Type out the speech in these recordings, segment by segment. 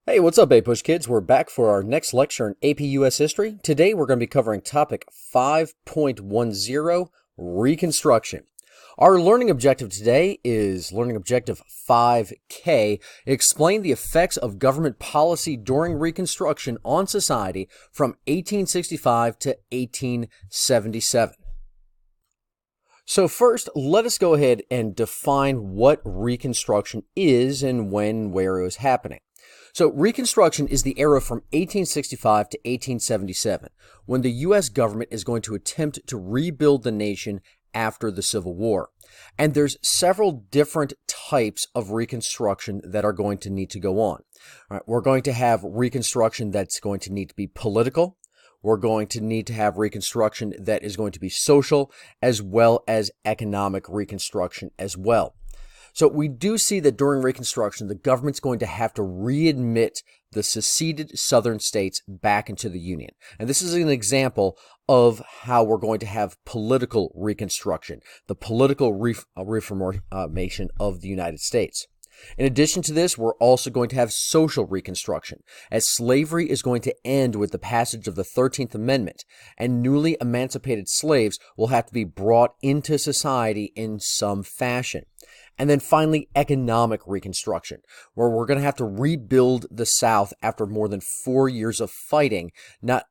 Hey, what's up, A-Push kids? We're back for our next lecture in AP US History. Today we're going to be covering topic 5.10, Reconstruction. Our learning objective today is learning objective 5K, explain the effects of government policy during Reconstruction on society from 1865 to 1877. So first, let us go ahead and define what Reconstruction is and when, where it was happening. So Reconstruction is the era from 1865 to 1877, when the U.S. government is going to attempt to rebuild the nation after the Civil War. And there's several different types of Reconstruction that are going to need to go on. All right, we're going to have Reconstruction that's going to need to be political. We're going to need to have Reconstruction that is going to be social, as well as economic Reconstruction as well. So we do see that during Reconstruction, the government's going to have to readmit the seceded southern states back into the Union. And this is an example of how we're going to have political Reconstruction, the political reformation of the United States. In addition to this, we're also going to have social Reconstruction, as slavery is going to end with the passage of the 13th Amendment, and newly emancipated slaves will have to be brought into society in some fashion. And then finally, economic Reconstruction, where we're going to have to rebuild the South after more than 4 years of fighting,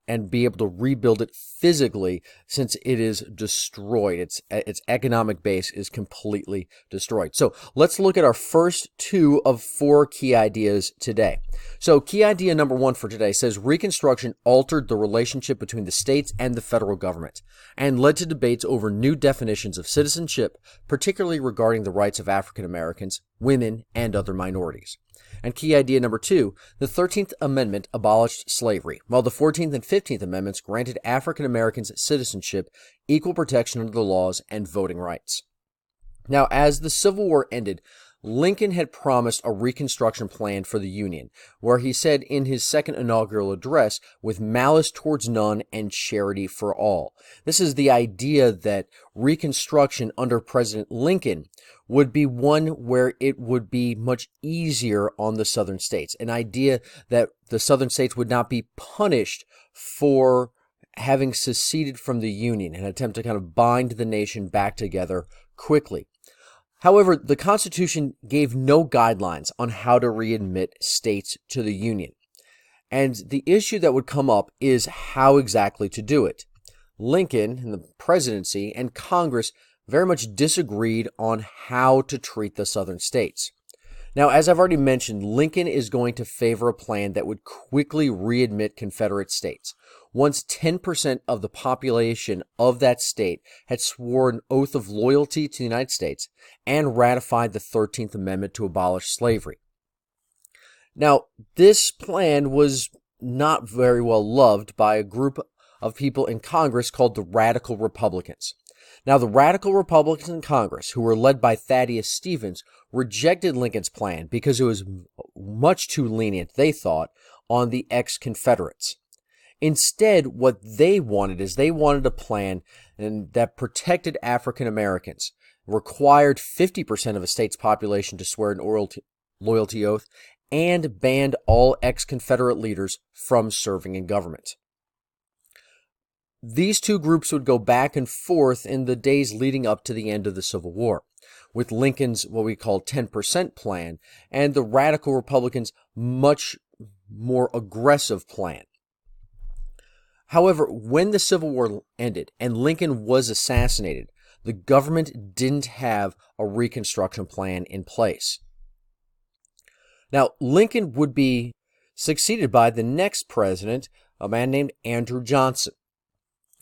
and be able to rebuild it physically since it is destroyed. Its economic base is completely destroyed. So let's look at our first two of four key ideas today. So key idea number one for today says Reconstruction altered the relationship between the states and the federal government and led to debates over new definitions of citizenship, particularly regarding the rights of African Americans, women, and other minorities. And key idea number two, the 13th Amendment abolished slavery, while the 14th and 15th Amendments granted African Americans citizenship, equal protection under the laws, and voting rights. Now, as the Civil War ended, Lincoln had promised a Reconstruction plan for the Union, where he said in his second inaugural address, with malice towards none and charity for all. This is the idea that Reconstruction under President Lincoln would be one where it would be much easier on the southern states, an idea that the southern states would not be punished for having seceded from the Union, an attempt to kind of bind the nation back together quickly. However, the Constitution gave no guidelines on how to readmit states to the Union. And the issue that would come up is how exactly to do it. Lincoln and the presidency and Congress very much disagreed on how to treat the southern states. Now, as I've already mentioned, Lincoln is going to favor a plan that would quickly readmit Confederate states, once 10% of the population of that state had sworn an oath of loyalty to the United States and ratified the 13th Amendment to abolish slavery. Now, this plan was not very well loved by a group of people in Congress called the Radical Republicans. Now, the Radical Republicans in Congress, who were led by Thaddeus Stevens, rejected Lincoln's plan because it was much too lenient, they thought, on the ex-Confederates. Instead, what they wanted is they wanted a plan that protected African Americans, required 50% of a state's population to swear an loyalty oath, and banned all ex-Confederate leaders from serving in government. These two groups would go back and forth in the days leading up to the end of the Civil War, with Lincoln's what we call 10% plan and the Radical Republicans' much more aggressive plan. However, when the Civil War ended and Lincoln was assassinated, the government didn't have a Reconstruction plan in place. Now, Lincoln would be succeeded by the next president, a man named Andrew Johnson.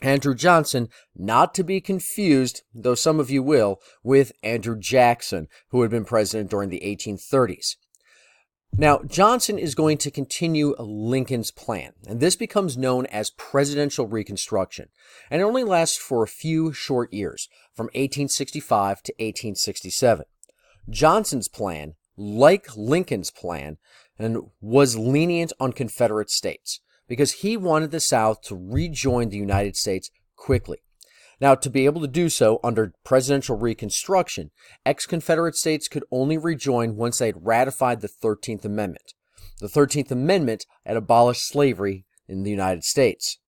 Andrew Johnson, not to be confused, though some of you will, with Andrew Jackson, who had been president during the 1830s. Now, Johnson is going to continue Lincoln's plan, and this becomes known as presidential Reconstruction, and it only lasts for a few short years, from 1865 to 1867. Johnson's plan, like Lincoln's plan, was lenient on Confederate states, because he wanted the South to rejoin the United States quickly. Now, to be able to do so under presidential Reconstruction, ex-Confederate states could only rejoin once they had ratified the 13th Amendment. The 13th Amendment had abolished slavery in the United States.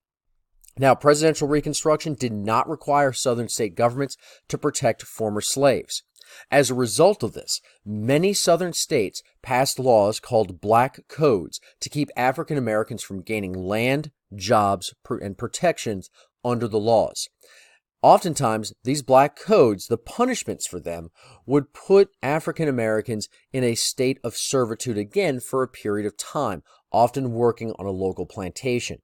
Now, presidential Reconstruction did not require Southern state governments to protect former slaves. As a result of this, many Southern states passed laws called Black Codes to keep African Americans from gaining land, jobs, and protections under the laws. Oftentimes, these Black Codes, the punishments for them, would put African Americans in a state of servitude again for a period of time, often working on a local plantation.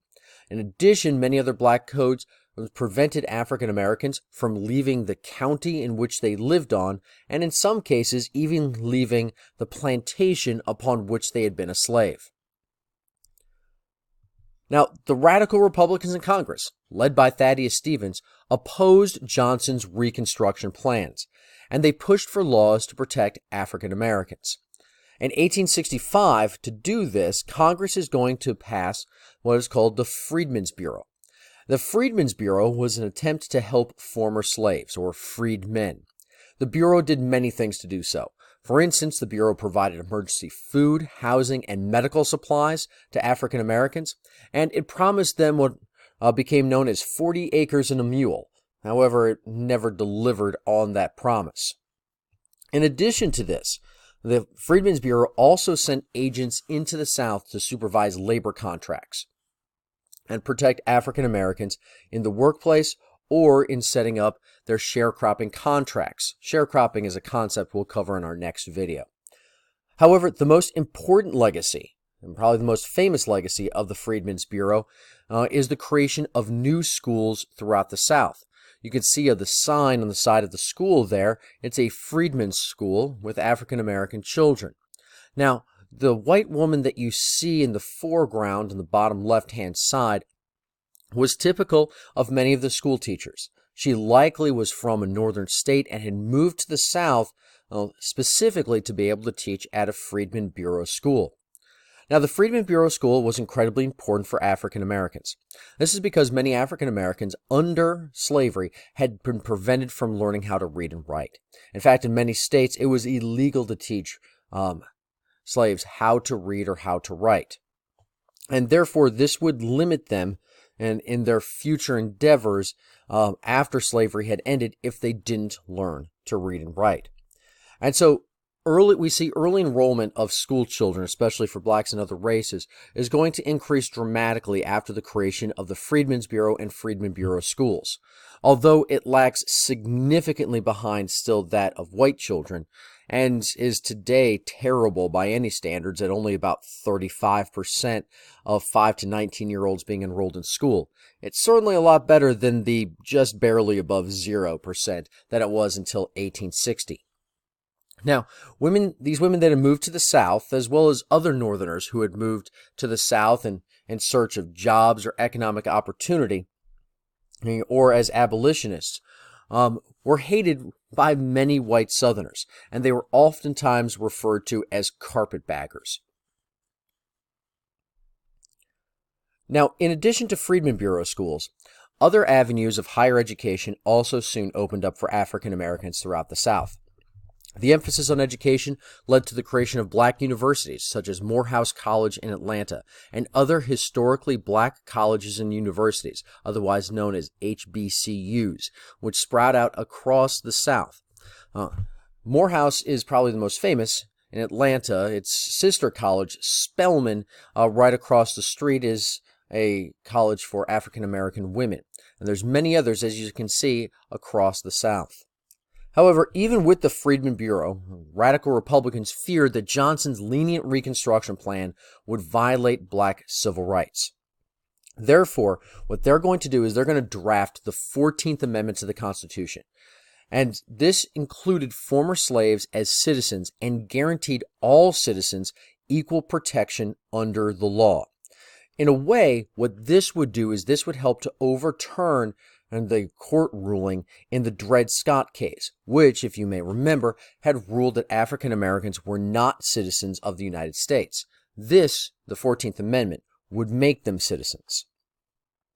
In addition, many other Black Codes prevented African Americans from leaving the county in which they lived on, and in some cases, even leaving the plantation upon which they had been a slave. Now, the radical Republicans in Congress, led by Thaddeus Stevens, opposed Johnson's Reconstruction plans, and they pushed for laws to protect African Americans. In 1865, to do this, Congress is going to pass what is called the Freedmen's Bureau. The Freedmen's Bureau was an attempt to help former slaves, or freedmen. The Bureau did many things to do so. For instance, the Bureau provided emergency food, housing, and medical supplies to African Americans, and it promised them what became known as 40 acres and a mule. However, it never delivered on that promise. In addition to this, the Freedmen's Bureau also sent agents into the South to supervise labor contracts and protect African Americans in the workplace or in setting up their sharecropping contracts. Sharecropping is a concept we'll cover in our next video. However, the most important legacy, and probably the most famous legacy of the Freedmen's Bureau, is the creation of new schools throughout the South. You can see the sign on the side of the school there. It's a freedmen's school with African American children. Now, the white woman that you see in the foreground on the bottom left-hand side was typical of many of the school teachers. She likely was from a northern state and had moved to the South specifically to be able to teach at a Freedmen's Bureau school. Now, the Freedmen's Bureau School was incredibly important for African Americans. This is because many African Americans under slavery had been prevented from learning how to read and write. In fact, in many states, it was illegal to teach slaves how to read or how to write. And therefore, this would limit them in their future endeavors after slavery had ended if they didn't learn to read and write. And so, we see early enrollment of school children, especially for blacks and other races, is going to increase dramatically after the creation of the Freedmen's Bureau and Freedmen's Bureau schools. Although it lags significantly behind still that of white children, and is today terrible by any standards at only about 35% of 5 to 19-year-olds being enrolled in school. It's certainly a lot better than the just barely above 0% that it was until 1860. Now, these women that had moved to the South, as well as other Northerners who had moved to the South in search of jobs or economic opportunity, or as abolitionists, were hated by many white Southerners, and they were oftentimes referred to as carpetbaggers. Now, in addition to Freedmen's Bureau schools, other avenues of higher education also soon opened up for African Americans throughout the South. The emphasis on education led to the creation of black universities, such as Morehouse College in Atlanta, and other historically black colleges and universities, otherwise known as HBCUs, which sprout out across the South. Morehouse is probably the most famous. In Atlanta, its sister college, Spelman, right across the street, is a college for African American women. And there's many others, as you can see, across the South. However, even with the Freedmen's Bureau, radical Republicans feared that Johnson's lenient Reconstruction plan would violate black civil rights. Therefore, what they're going to do is they're going to draft the 14th Amendment to the Constitution. And this included former slaves as citizens and guaranteed all citizens equal protection under the law. In a way, what this would do is this would help to overturn the court ruling in the Dred Scott case, which, if you may remember, had ruled that African Americans were not citizens of the United States. This, the 14th Amendment, would make them citizens.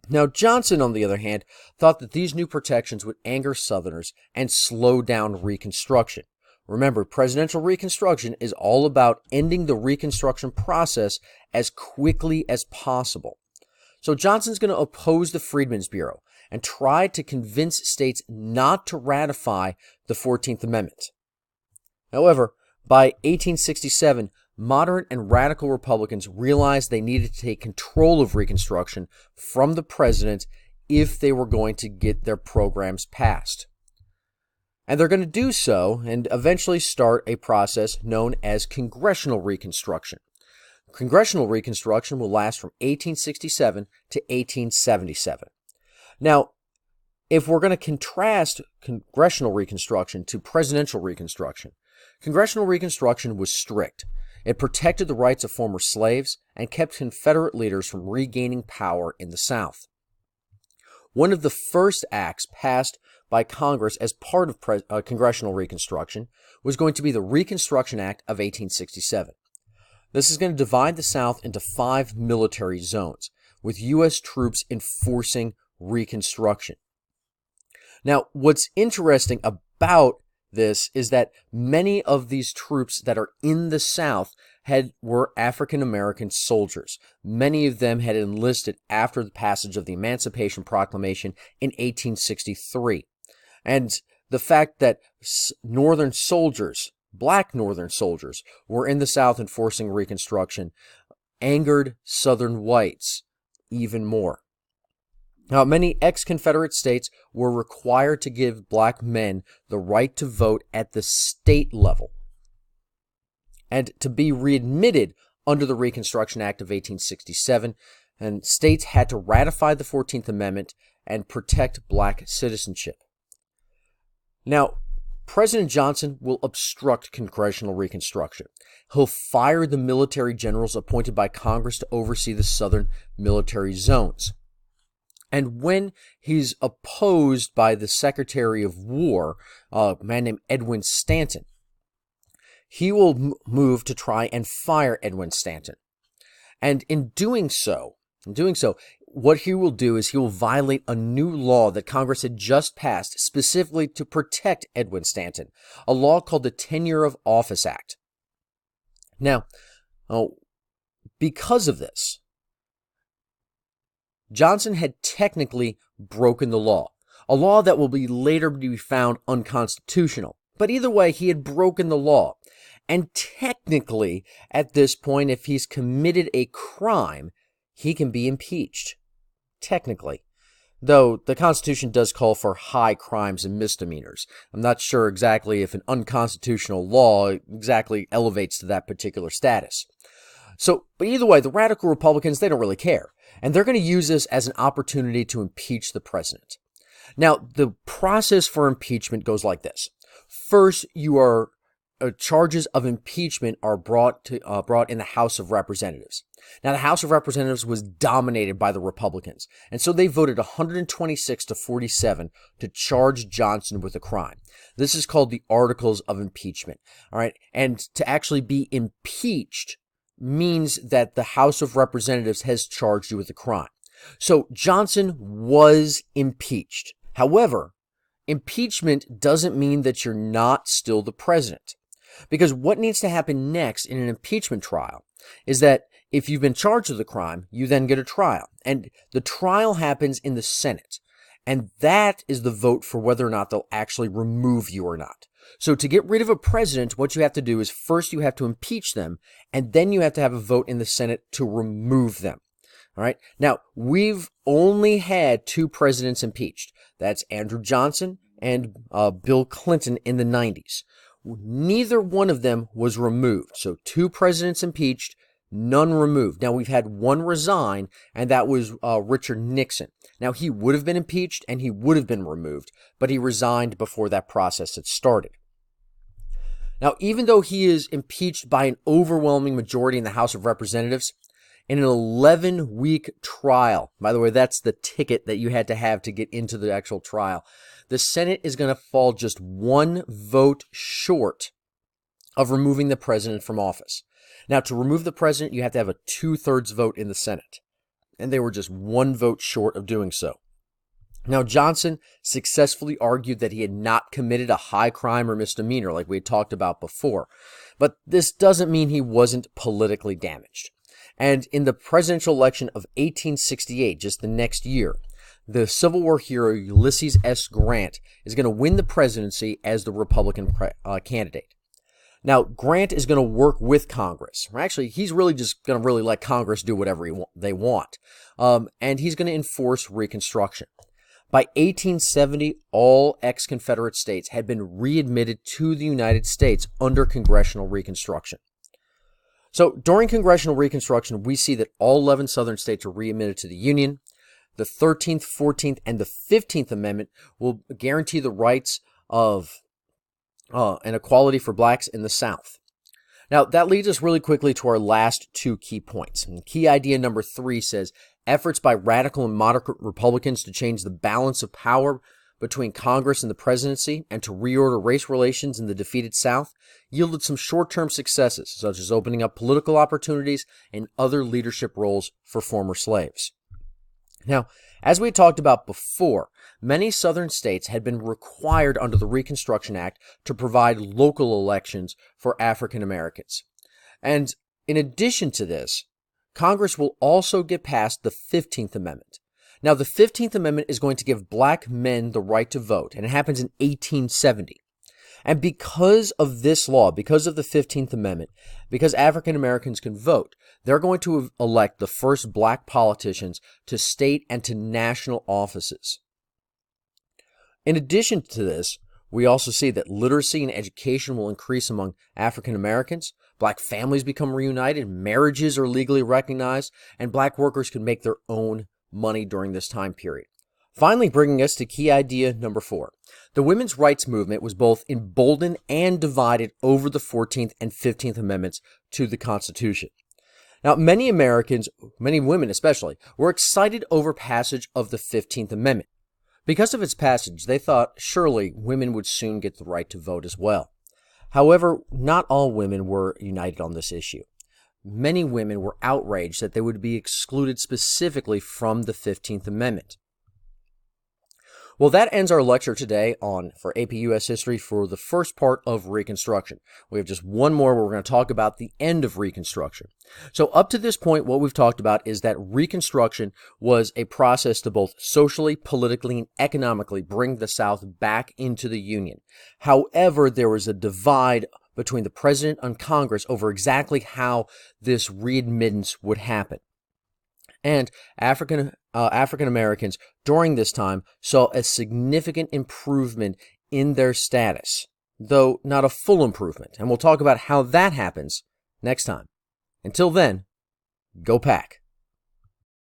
Now, Johnson, on the other hand, thought that these new protections would anger Southerners and slow down Reconstruction. Remember, presidential Reconstruction is all about ending the Reconstruction process as quickly as possible. So Johnson's going to oppose the Freedmen's Bureau and try to convince states not to ratify the 14th Amendment. However, by 1867, moderate and radical Republicans realized they needed to take control of Reconstruction from the president if they were going to get their programs passed. And they're going to do so and eventually start a process known as Congressional Reconstruction. Congressional Reconstruction will last from 1867 to 1877. Now, if we're going to contrast Congressional Reconstruction to Presidential Reconstruction, Congressional Reconstruction was strict. It protected the rights of former slaves and kept Confederate leaders from regaining power in the South. One of the first acts passed by Congress as part of Congressional Reconstruction was going to be the Reconstruction Act of 1867. This is going to divide the South into 5 military zones, with U.S. troops enforcing Reconstruction. Now, what's interesting about this is that many of these troops that are in the South were African American soldiers. Many of them had enlisted after the passage of the Emancipation Proclamation in 1863. And the fact that Northern soldiers, black Northern soldiers, were in the South enforcing Reconstruction angered Southern whites even more. Now, many ex-Confederate states were required to give black men the right to vote at the state level and to be readmitted under the Reconstruction Act of 1867, and states had to ratify the 14th Amendment and protect black citizenship. Now, President Johnson will obstruct Congressional Reconstruction. He'll fire the military generals appointed by Congress to oversee the Southern military zones. And when he's opposed by the Secretary of War, a man named Edwin Stanton, he will move to try and fire Edwin Stanton. And in doing so, what he will do is he will violate a new law that Congress had just passed specifically to protect Edwin Stanton, a law called the Tenure of Office Act. Now, because of this, Johnson had technically broken the law, a law that will be later be found unconstitutional. But either way, he had broken the law. And technically, at this point, if he's committed a crime, he can be impeached. Technically. Though the Constitution does call for high crimes and misdemeanors. I'm not sure exactly if an unconstitutional law exactly elevates to that particular status. But either way, the radical Republicans, they don't really care. And they're going to use this as an opportunity to impeach the president. Now, the process for impeachment goes like this. First, charges of impeachment are brought in the House of Representatives. Now, the House of Representatives was dominated by the Republicans, and so they voted 126 to 47 to charge Johnson with a crime. This is called the Articles of Impeachment. All right, and to actually be impeached means that the House of Representatives has charged you with a crime. So Johnson was impeached. However, impeachment doesn't mean that you're not still the president. Because what needs to happen next in an impeachment trial is that if you've been charged with a crime, you then get a trial. And the trial happens in the Senate. And that is the vote for whether or not they'll actually remove you or not. So to get rid of a president, what you have to do is first you have to impeach them, and then you have to have a vote in the Senate to remove them. All right. Now, we've only had 2 presidents impeached. That's Andrew Johnson and Bill Clinton in the 90s. Neither one of them was removed. So 2 presidents impeached, none removed. Now, we've had 1 resign, and that was Richard Nixon. Now, he would have been impeached and he would have been removed, but he resigned before that process had started. Now, even though he is impeached by an overwhelming majority in the House of Representatives, in an 11-week trial, by the way, that's the ticket that you had to have to get into the actual trial, the Senate is going to fall just 1 vote short of removing the president from office. Now, to remove the president, you have to have a 2/3 vote in the Senate. And they were just 1 vote short of doing so. Now, Johnson successfully argued that he had not committed a high crime or misdemeanor like we had talked about before, but this doesn't mean he wasn't politically damaged. And in the presidential election of 1868, just the next year, the Civil War hero Ulysses S. Grant is going to win the presidency as the Republican candidate. Now, Grant is going to work with Congress. Actually, he's really just going to let Congress do whatever they want. And he's going to enforce Reconstruction. By 1870, all ex-Confederate states had been readmitted to the United States under Congressional Reconstruction. So during Congressional Reconstruction, we see that all 11 Southern states are readmitted to the Union. The 13th, 14th, and the 15th Amendment will guarantee the rights of and equality for blacks in the South. Now, that leads us really quickly to our last two key points. And key idea number 3 says, efforts by radical and moderate Republicans to change the balance of power between Congress and the presidency and to reorder race relations in the defeated South yielded some short-term successes, such as opening up political opportunities and other leadership roles for former slaves. Now, as we talked about before, many Southern states had been required under the Reconstruction Act to provide local elections for African Americans. And in addition to this, Congress will also get past the 15th Amendment. Now, the 15th Amendment is going to give black men the right to vote, and it happens in 1870. And because of this law, because of the 15th Amendment, because African Americans can vote, they're going to elect the first black politicians to state and to national offices. In addition to this, we also see that literacy and education will increase among African Americans. Black families become reunited, marriages are legally recognized, and black workers can make their own money during this time period. Finally, bringing us to key idea number 4. The women's rights movement was both emboldened and divided over the 14th and 15th Amendments to the Constitution. Now, many Americans, many women especially, were excited over passage of the 15th Amendment. Because of its passage, they thought surely women would soon get the right to vote as well. However, not all women were united on this issue. Many women were outraged that they would be excluded specifically from the 15th Amendment. Well, that ends our lecture today for AP US History for the first part of Reconstruction. We have just one more where we're going to talk about the end of Reconstruction. So up to this point, what we've talked about is that Reconstruction was a process to both socially, politically, and economically bring the South back into the Union. However, there was a divide between the president and Congress over exactly how this readmittance would happen. And African Americans during this time saw a significant improvement in their status, though not a full improvement. And we'll talk about how that happens next time. Until then, go Pack.